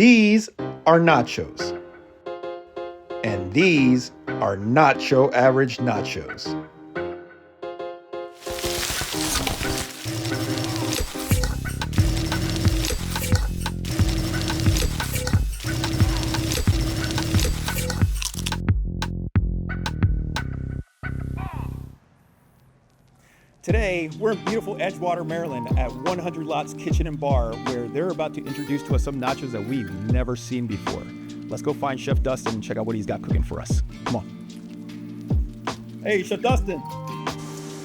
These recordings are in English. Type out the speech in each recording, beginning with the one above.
These are nachos. And these are Not'cho Average Nachos. Today, we're in beautiful Edgewater, Maryland at 100 Lots Kitchen and Bar, where they're about to introduce to us some nachos that we've never seen before. Let's go find Chef Dustin and check out what he's got cooking for us. Come on. Hey, Chef Dustin.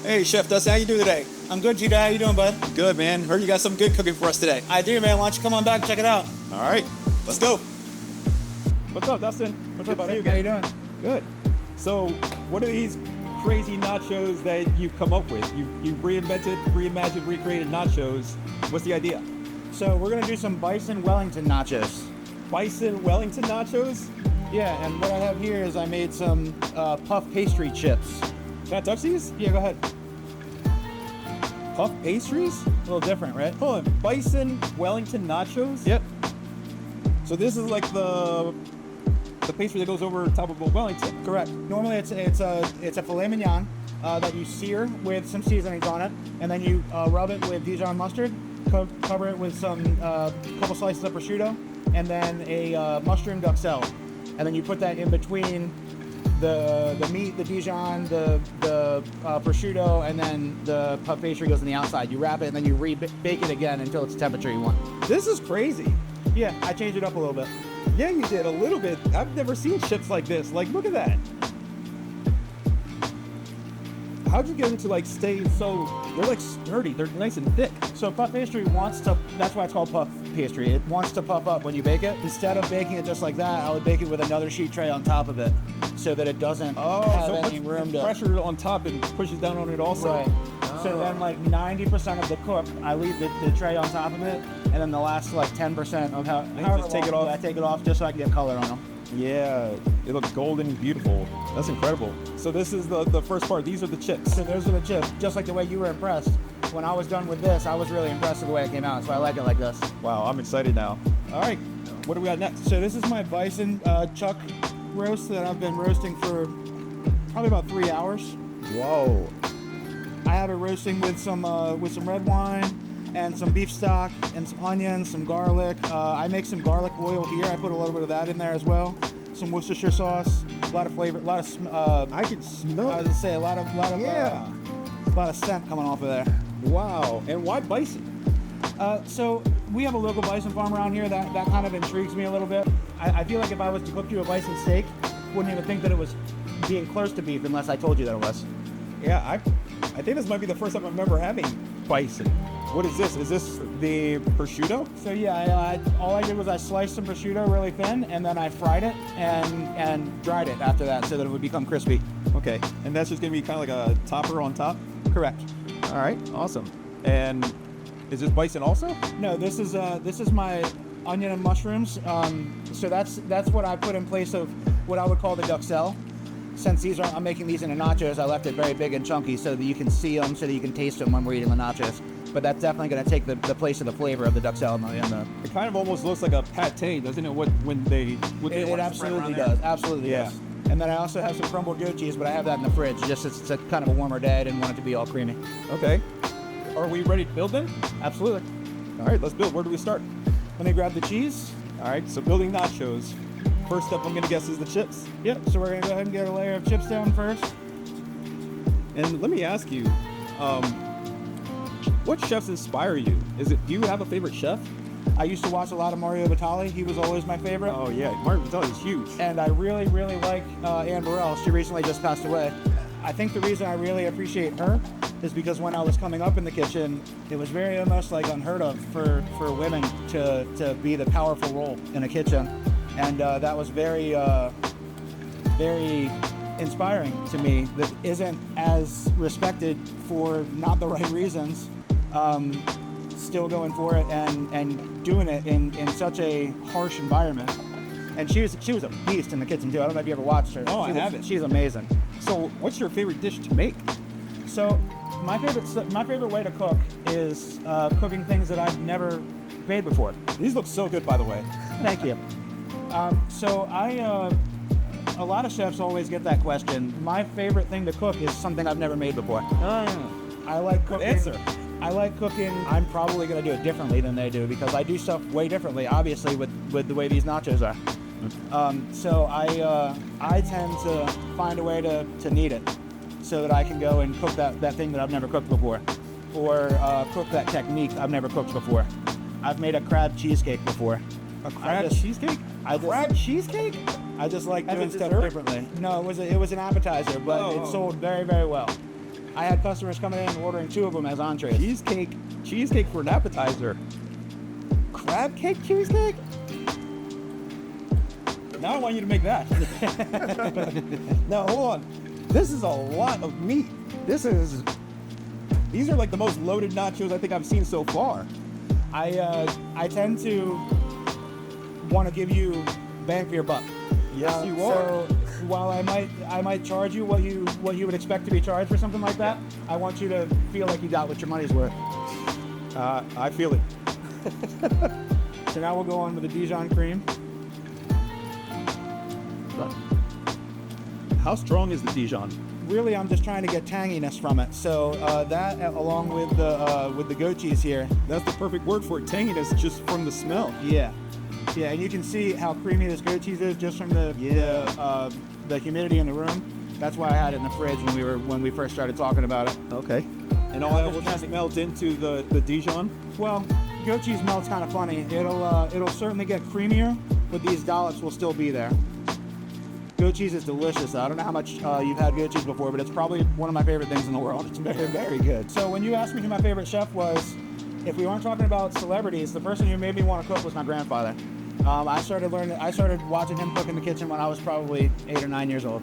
Hey, Chef Dustin, how you doing today? I'm good, Gita. How you doing, bud? Good, man. Heard you got some good cooking for us today. I do, man. Why don't you come on back and check it out? All right, let's go. What's up, Dustin? What's up, buddy? How you doing? Good. So, what are these crazy nachos that you've come up with? You reimagined, recreated nachos. What's the idea? So we're gonna do some Bison Wellington Nachos. Bison Wellington Nachos? Yeah, and what I have here is I made some puff pastry chips. Can I touch these? Yeah, go ahead. Puff pastries? A little different, right? Hold on. Bison Wellington Nachos? Yep. So this is like the pastry that goes over top of a Wellington. Correct. Normally it's a filet mignon that you sear with some seasonings on it, and then you rub it with Dijon mustard, cover it with some couple slices of prosciutto, and then a mushroom duxelle, and then you put that in between the meat, the Dijon, the prosciutto, and then the puff pastry goes on the outside. You wrap it and then you bake it again until it's the temperature you want. This is crazy. Yeah, I changed it up a little bit. Yeah, you did a little bit. I've never seen chips like this. Like, look at that. How'd you get them to like stay so? They're like sturdy. They're nice and thick. So puff pastry wants to. That's why it's called puff pastry. It wants to puff up when you bake it. Instead of baking it just like that, I would bake it with another sheet tray on top of it, so that it doesn't have any room to pressure on top and pushes down on it also. Right. So then, like 90% of the cook, I leave the tray on top of it, and then the last like 10% of just take it off. I take it off just so I can get color on them. Yeah, it looks golden and beautiful. That's incredible. So this is the first part. These are the chips. So those are the chips. Just like the way you were impressed. When I was done with this, I was really impressed with the way it came out. So I like it like this. Wow, I'm excited now. All right, what do we got next? So this is my bison chuck roast that I've been roasting for probably about 3 hours. Whoa. I have it roasting with some red wine and some beef stock and some onions, some garlic. I make some garlic oil here. I put a little bit of that in there as well. Some Worcestershire sauce, a lot of flavor, a lot of. I can smell. I was gonna say a lot of yeah, a lot of scent coming off of there. Wow. And why bison? So we have a local bison farm around here that kind of intrigues me a little bit. I feel like if I was to cook you a bison steak, wouldn't even think that it was being close to beef unless I told you that it was. Yeah, I think this might be the first time I remember having bison. What is this? Is this the prosciutto? So yeah, all I did was I sliced some prosciutto really thin, and then I fried it and dried it after that so that it would become crispy. Okay, and that's just gonna be kind of like a topper on top? Correct. All right, awesome. And is this bison also? No, this is my onion and mushrooms. So that's what I put in place of what I would call the duxelle. Since I'm making these into nachos, I left it very big and chunky so that you can see them, so that you can taste them when we're eating the nachos. But that's definitely going to take the place of the flavor of the duxelle and the. It kind of almost looks like a pate, doesn't it? It absolutely does. Absolutely does. And then I also have some crumbled goat cheese, but I have that in the fridge. Just it's a kind of a warmer day. I didn't want it to be all creamy. Okay. Are we ready to build then? Absolutely. All right, let's build. Where do we start? Let me grab the cheese. All right. So building nachos. First up, I'm gonna guess is the chips. Yep. So we're gonna go ahead and get a layer of chips down first. And let me ask you, what chefs inspire you? Do you have a favorite chef? I used to watch a lot of Mario Batali. He was always my favorite. Oh yeah, Mario Batali is huge. And I really, really like Anne Burrell. She recently just passed away. I think the reason I really appreciate her is because when I was coming up in the kitchen, it was very almost like unheard of for women to be the powerful role in a kitchen. And that was very, very inspiring to me. That isn't as respected for not the right reasons. Still going for it and doing it in such a harsh environment. And she was a beast in the kitchen too. I don't know if you ever watched her. Oh, I haven't. She's amazing. So, what's your favorite dish to make? So, my favorite way to cook is cooking things that I've never made before. These look so good, by the way. Thank you. A lot of chefs always get that question. My favorite thing to cook is something I've never made before. I like cooking. Answer. I like cooking. I'm probably going to do it differently than they do because I do stuff way differently, obviously, with the way these nachos are. So I tend to find a way to knead it so that I can go and cook that thing that I've never cooked before, or cook that technique I've never cooked before. I've made a crab cheesecake before. A crab cheesecake? Crab cheesecake? I just like As doing a stuff dessert? differently. No, it was an appetizer, but it sold very, very well. I had customers coming in and ordering 2 of them as entrees. Cheesecake for an appetizer. Crab cake cheesecake? Now I want you to make that. Now hold on. This is a lot of meat. These are like the most loaded nachos I think I've seen so far. I tend to want to give you bang for your buck. Yes, you are. So while I might charge you what you would expect to be charged for something like that, I want you to feel like you got what your money's worth. I feel it. So now we'll go on with the Dijon cream. How strong is the Dijon? Really, I'm just trying to get tanginess from it. So that, along with the goat cheese here. That's the perfect word for it. Tanginess just from the smell. Yeah, and you can see how creamy this goat cheese is just from the humidity in the room. That's why I had it in the fridge when we first started talking about it. Okay. And all that will just melt into the Dijon? Well, goat cheese melts kind of funny. It'll certainly get creamier, but these dollops will still be there. Goat cheese is delicious. I don't know how much you've had goat cheese before, but it's probably one of my favorite things in the world. It's very, very good. So when you asked me who my favorite chef was, if we weren't talking about celebrities, the person who made me want to cook was my grandfather. I started watching him cook in the kitchen when I was probably 8 or 9 years old.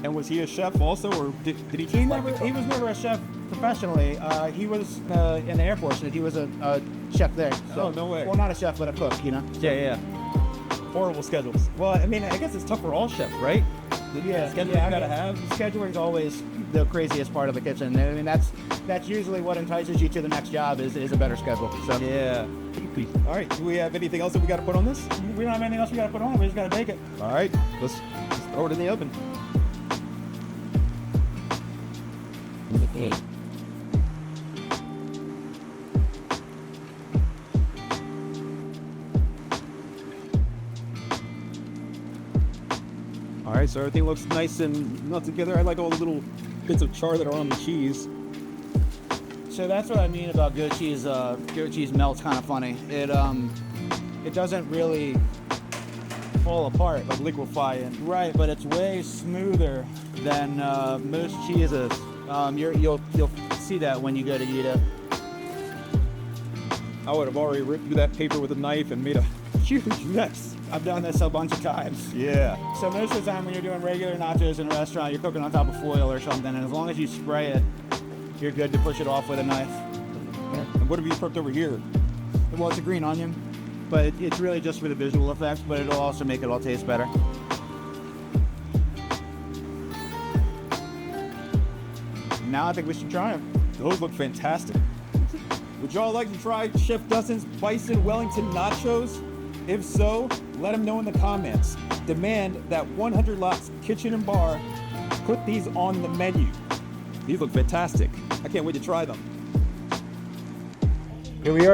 And was he a chef also, or did he just He was never a chef professionally. He was in the Air Force, and he was a chef there. So, Oh, no way. Well, not a chef, but a cook, you know? Yeah. Horrible schedules. Well, I mean, I guess it's tough for all chefs, right? Schedule you gotta have. Scheduling's always the craziest part of the kitchen. I mean, that's usually what entices you to the next job is a better schedule. So Yeah. All right. Do we have anything else that we got to put on this? we don't have anything else we got to put on it. We just got to bake it. All right. Let's throw it in the oven. All right, so everything looks nice and not together. I like all the little bits of char that are on the cheese. So that's what I mean about goat cheese. Goat cheese melts kind of funny. It doesn't really fall apart, Like liquefy and right, but it's way smoother than most cheeses. You'll see that when you go to eat it. I would have already ripped through that paper with a knife and made a huge mess. I've done this a bunch of times. Yeah. So most of the time when you're doing regular nachos in a restaurant, you're cooking on top of foil or something, and as long as you spray it, you're good to push it off with a knife. And what have you prepped over here? Well, it's a green onion, but it's really just for the visual effects, but it'll also make it all taste better. Now I think we should try them. Those look fantastic. Would y'all like to try Chef Dustin's Bison Wellington Nachos? If so, let him know in the comments. Demand that 100 Lots Kitchen and Bar put these on the menu. These look fantastic. I can't wait to try them. Here we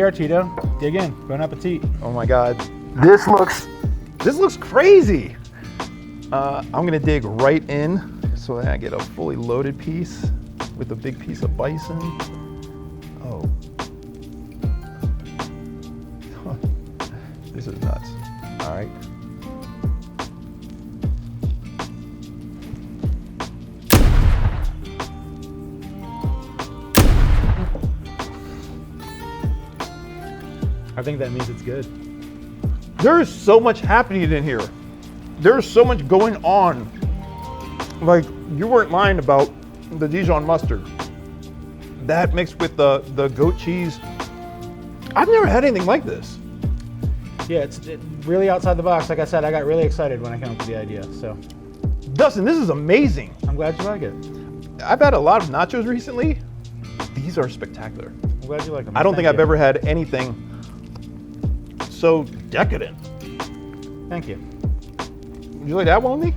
are, Tito. Dig in. Bon appetit. Oh my God, this looks crazy. I'm gonna dig right in so that I get a fully loaded piece with a big piece of bison. Oh, this is nuts. All right. I think that means it's good. There is so much happening in here. There's so much going on. Like, you weren't lying about the Dijon mustard. That mixed with the goat cheese. I've never had anything like this. Yeah, it's really outside the box. Like I said, I got really excited when I came up with the idea. So Dustin, this is amazing. I'm glad you like it. I've had a lot of nachos recently. These are spectacular. I'm glad you like them. I don't think Thank I've you. ever had anything so decadent. Thank you. Would you like that one with me?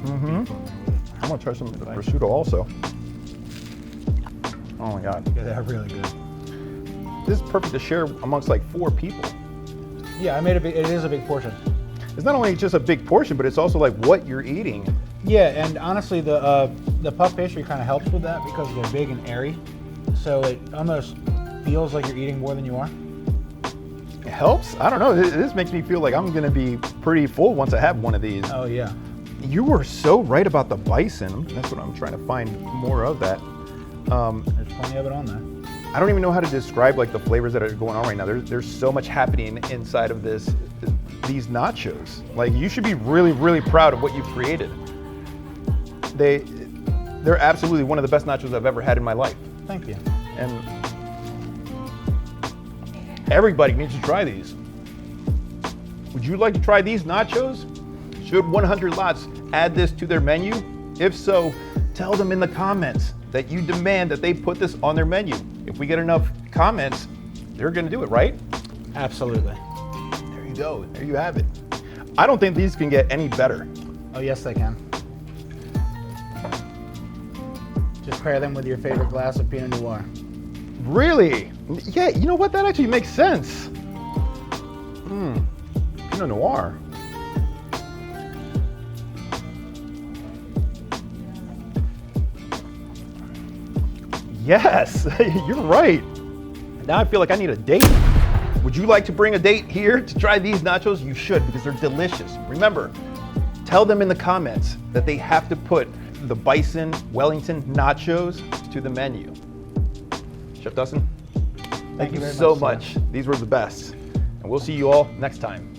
Mm-hmm. I'm gonna try some of the prosciutto also. Oh my God. Yeah, they're really good. This is perfect to share amongst like 4 people. Yeah, I made it is a big portion. It's not only just a big portion, but it's also like what you're eating. Yeah, and honestly, the puff pastry kind of helps with that because they're big and airy, so it almost feels like you're eating more than you are. It helps. I don't know. This makes me feel like I'm gonna be pretty full once I have one of these. Oh yeah. You were so right about the bison. That's what I'm trying to find more of that. There's plenty of it on there. I don't even know how to describe like the flavors that are going on right now. There's so much happening inside of these nachos. Like you should be really, really proud of what you've created. They're absolutely one of the best nachos I've ever had in my life. Thank you. And everybody needs to try these. Would you like to try these nachos? Should 100 Lots add this to their menu? If so, tell them in the comments that you demand that they put this on their menu. If we get enough comments, they're gonna do it, right? Absolutely. There you go, there you have it. I don't think these can get any better. Oh yes, they can. Just pair them with your favorite glass of Pinot Noir. Really? Yeah, you know what? That actually makes sense. Pinot Noir. Yes, you're right. Now I feel like I need a date. Would you like to bring a date here to try these nachos? You should, because they're delicious. Remember, tell them in the comments that they have to put the Bison Wellington Nachos to the menu. Chef Dustin, thank you very so much, much. These were the best. And we'll see you all next time.